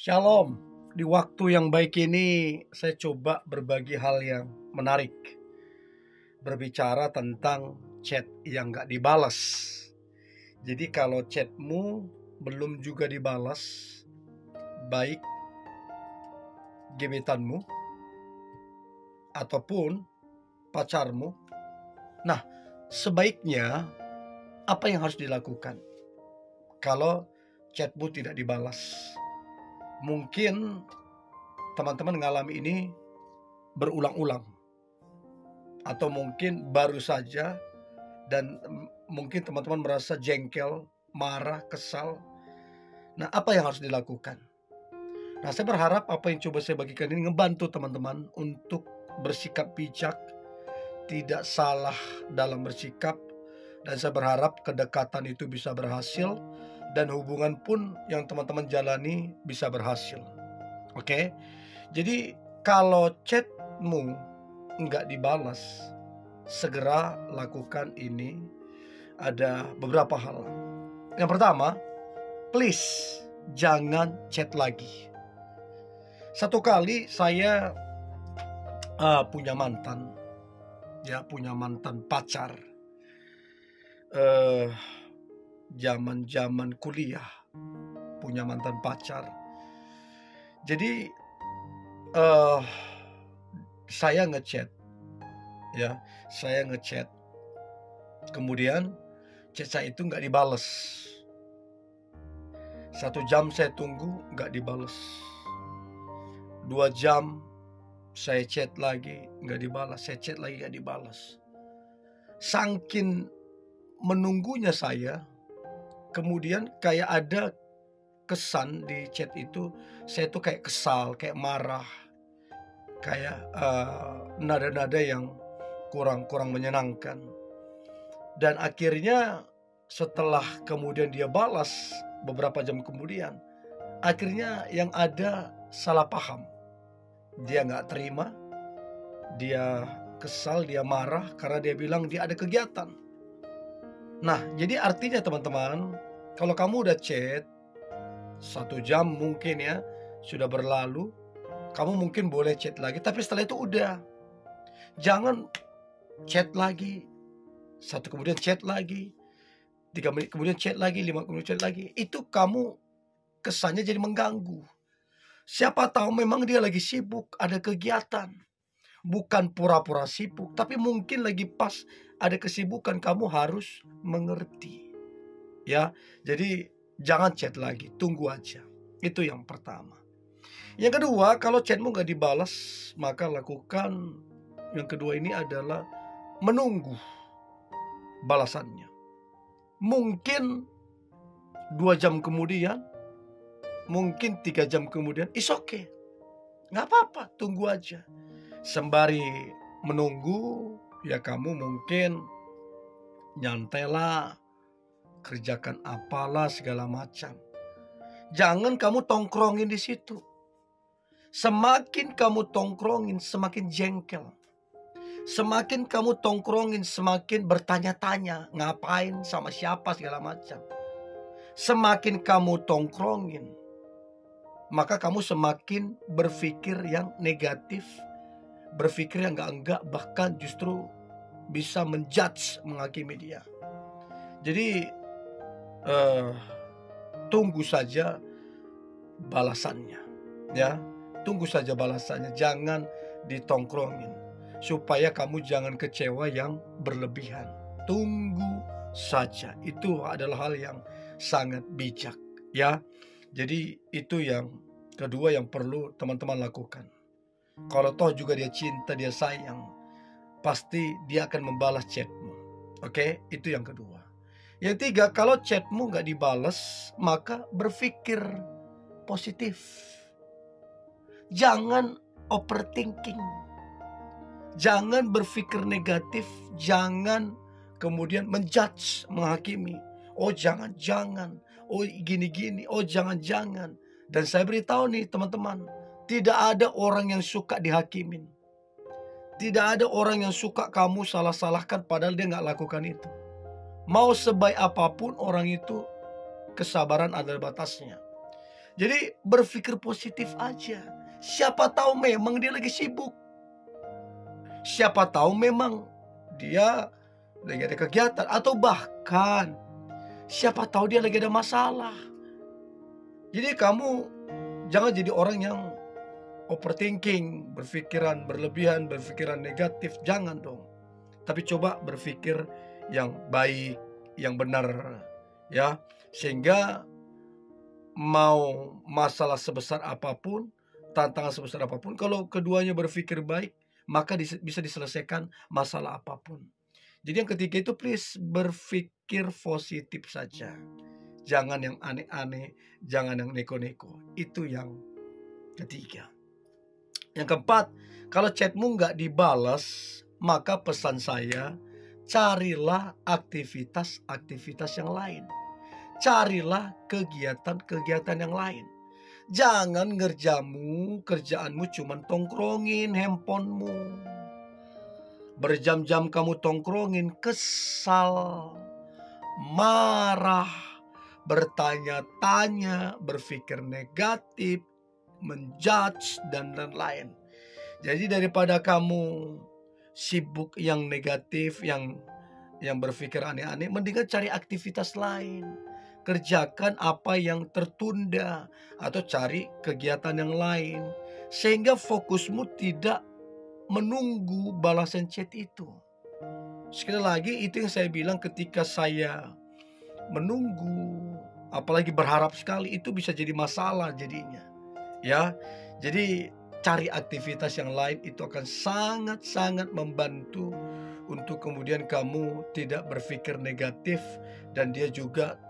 Shalom, di waktu yang baik ini saya coba berbagi hal yang menarik. Berbicara tentang chat yang gak dibalas. Jadi kalau chatmu belum juga dibalas, baik gebetanmu ataupun pacarmu, nah sebaiknya apa yang harus dilakukan kalau chatmu tidak dibalas? Mungkin teman-teman mengalami ini berulang-ulang, atau mungkin baru saja, dan mungkin teman-teman merasa jengkel, marah, kesal. Nah, apa yang harus dilakukan? Nah, saya berharap apa yang coba saya bagikan ini ngebantu teman-teman untuk bersikap bijak, tidak salah dalam bersikap, dan saya berharap kedekatan itu bisa berhasil dan hubungan pun yang teman-teman jalani bisa berhasil. Oke? Jadi kalau chatmu nggak dibalas, segera lakukan ini. Ada beberapa hal. Yang pertama, please jangan chat lagi. Satu kali saya punya mantan pacar. Zaman kuliah punya mantan pacar. Jadi saya ngechat, kemudian chat saya itu nggak dibales. 1 jam saya tunggu nggak dibales. 2 jam saya chat lagi nggak dibalas, saya chat lagi nggak dibalas. Saking menunggunya saya, kemudian kayak ada kesan di chat itu, saya tuh kayak kesal, kayak marah, kayak nada-nada yang kurang menyenangkan. Dan akhirnya setelah kemudian dia balas beberapa jam kemudian, akhirnya yang ada salah paham. Dia nggak terima, dia kesal, dia marah karena dia bilang dia ada kegiatan. Nah, jadi artinya teman-teman, kalau kamu udah chat 1 jam mungkin sudah berlalu, kamu mungkin boleh chat lagi, tapi setelah itu udah. Jangan chat lagi, kemudian chat lagi, 3 menit kemudian chat lagi, 5 menit kemudian chat lagi. Itu kamu kesannya jadi mengganggu. Siapa tahu memang dia lagi sibuk, ada kegiatan. Bukan pura-pura sibuk, tapi mungkin lagi pas ada kesibukan, kamu harus mengerti. Jadi jangan chat lagi, tunggu aja. Itu yang pertama. Yang kedua, kalau chatmu gak dibalas, maka lakukan yang kedua ini adalah menunggu balasannya. Mungkin 2 jam kemudian, mungkin 3 jam kemudian, it's okay, gak apa-apa, tunggu aja. Sembari menunggu, kamu mungkin nyantailah, kerjakan apalah segala macam. Jangan kamu tongkrongin di situ. Semakin kamu tongkrongin, semakin jengkel. Semakin kamu tongkrongin, semakin bertanya-tanya, ngapain, sama siapa, segala macam. Semakin kamu tongkrongin, maka kamu semakin berpikir yang negatif, berpikir yang enggak, bahkan justru bisa menjudge, menghakimi dia. Jadi tunggu saja balasannya, tunggu saja balasannya, jangan ditongkrongin, supaya kamu jangan kecewa yang berlebihan. Tunggu saja, itu adalah hal yang sangat bijak, Jadi itu yang kedua yang perlu teman-teman lakukan. Kalau toh juga dia cinta, dia sayang, pasti dia akan membalas chatmu. Oke, itu yang kedua. Yang 3, kalau chatmu gak dibalas, maka berpikir positif. Jangan overthinking. Jangan berpikir negatif. Jangan kemudian menjudge, menghakimi. Oh jangan-jangan, oh gini-gini, oh jangan-jangan. Dan saya beritahu nih teman-teman, tidak ada orang yang suka dihakimin. Tidak ada orang yang suka kamu salah-salahkan padahal dia gak lakukan itu. Mau sebaik apapun orang itu, kesabaran ada batasnya. Jadi berpikir positif aja. Siapa tahu memang dia lagi sibuk. Siapa tahu memang dia lagi ada kegiatan. Atau bahkan siapa tahu dia lagi ada masalah. Jadi kamu jangan jadi orang yang overthinking, berpikiran berlebihan, berpikiran negatif. Jangan dong. Tapi coba berpikir yang baik, yang benar, ya. Sehingga mau masalah sebesar apapun, tantangan sebesar apapun, kalau keduanya berpikir baik, maka bisa diselesaikan masalah apapun. Jadi yang ketiga itu please berpikir positif saja. Jangan yang aneh-aneh, jangan yang neko-neko. Itu yang ketiga. Yang keempat, kalau chatmu nggak dibalas, maka pesan saya, carilah aktivitas-aktivitas yang lain. Carilah kegiatan-kegiatan yang lain. Jangan kerjaanmu cuma tongkrongin handphonemu. Berjam-jam kamu tongkrongin, kesal, marah, bertanya-tanya, berpikir negatif, menjudge, dan lain-lain. Jadi daripada kamu sibuk yang negatif, yang berpikir aneh-aneh, mendingan cari aktivitas lain. Kerjakan apa yang tertunda atau cari kegiatan yang lain. Sehingga fokusmu tidak menunggu balasan chat itu. Sekali lagi itu yang saya bilang, ketika saya menunggu, apalagi berharap sekali, itu bisa jadi masalah jadinya. Ya, jadi cari aktivitas yang lain, itu akan sangat-sangat membantu untuk kemudian kamu tidak berpikir negatif, dan dia juga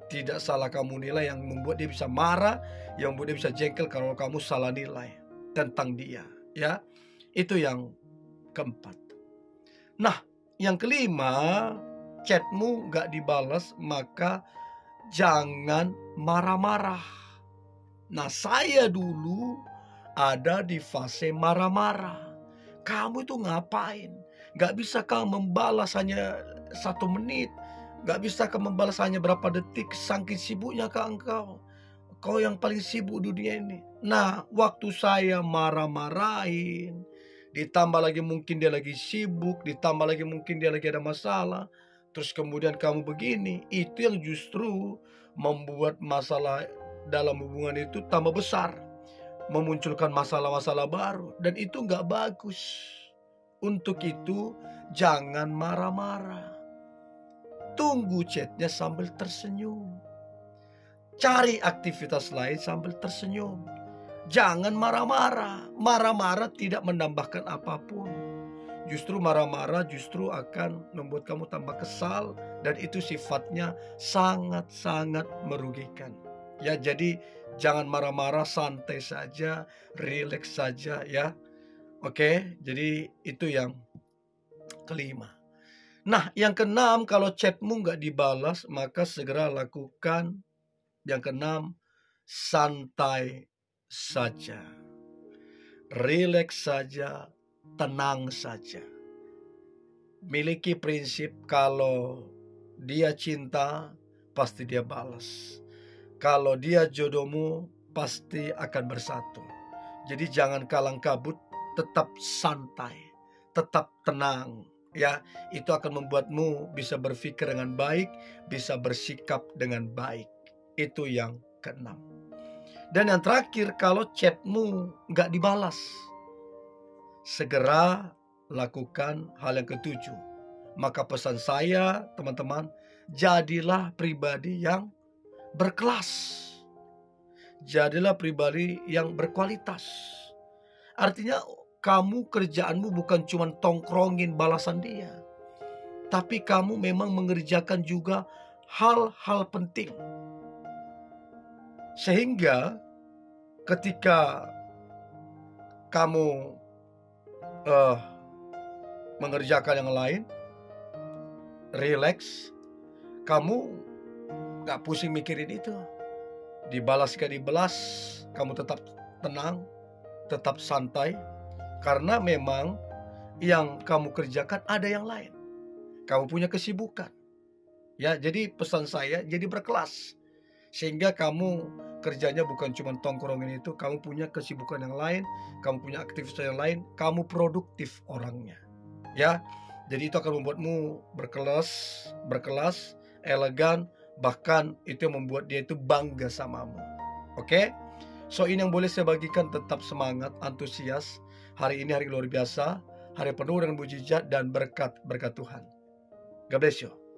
tidak salah kamu nilai yang membuat dia bisa marah, yang membuat dia bisa jengkel kalau kamu salah nilai tentang dia. Ya, itu yang keempat. Nah, yang kelima, chatmu gak dibalas, maka jangan marah-marah. Nah, saya dulu ada di fase marah-marah. Kamu itu ngapain? Gak bisa kamu membalas hanya 1 menit. Gak bisa kamu membalas hanya berapa detik. Saking sibuknya engkau. Kau yang paling sibuk dunia ini. Nah, waktu saya marah-marahin, ditambah lagi mungkin dia lagi sibuk, ditambah lagi mungkin dia lagi ada masalah, terus kemudian kamu begini, itu yang justru membuat masalah dalam hubungan itu tambah besar, memunculkan masalah-masalah baru, dan itu gak bagus. Untuk itu jangan marah-marah. Tunggu chatnya sambil tersenyum. Cari aktivitas lain sambil tersenyum. Jangan marah-marah. Marah-marah tidak menambahkan apapun. Justru marah-marah justru akan membuat kamu tambah kesal, dan itu sifatnya sangat-sangat merugikan. Ya, jadi jangan marah-marah, santai saja, rileks saja ya. Oke, jadi itu yang kelima. Nah, yang keenam, kalau chatmu nggak dibalas, maka segera lakukan yang keenam, santai saja, rileks saja, tenang saja. Miliki prinsip, kalau dia cinta, pasti dia balas. Kalau dia jodohmu, pasti akan bersatu. Jadi jangan kalang kabut, tetap santai, tetap tenang. Ya, itu akan membuatmu bisa berpikir dengan baik, bisa bersikap dengan baik. Itu yang keenam. Dan yang terakhir, kalau chatmu nggak dibalas, segera lakukan hal yang ketujuh. Maka pesan saya, teman-teman, jadilah pribadi yang berkelas. Jadilah pribadi yang berkualitas. Artinya kamu, kerjaanmu bukan cuma tongkrongin balasan dia, tapi kamu memang mengerjakan juga hal-hal penting. Sehingga ketika kamu mengerjakan yang lain, relax, kamu gak pusing mikirin itu. Dibalas gak dibalas, kamu tetap tenang, tetap santai. Karena memang yang kamu kerjakan ada yang lain. Kamu punya kesibukan. Ya, jadi pesan saya, jadi berkelas. Sehingga kamu kerjanya bukan cuma tongkrongan itu, kamu punya kesibukan yang lain, kamu punya aktivitas yang lain, kamu produktif orangnya. Ya, jadi itu akan membuatmu berkelas, elegan, bahkan itu yang membuat dia itu bangga samamu. Oke? So ini yang boleh saya bagikan, tetap semangat, antusias. Hari ini hari luar biasa, hari penuh dengan mujizat dan berkat Tuhan. God bless you.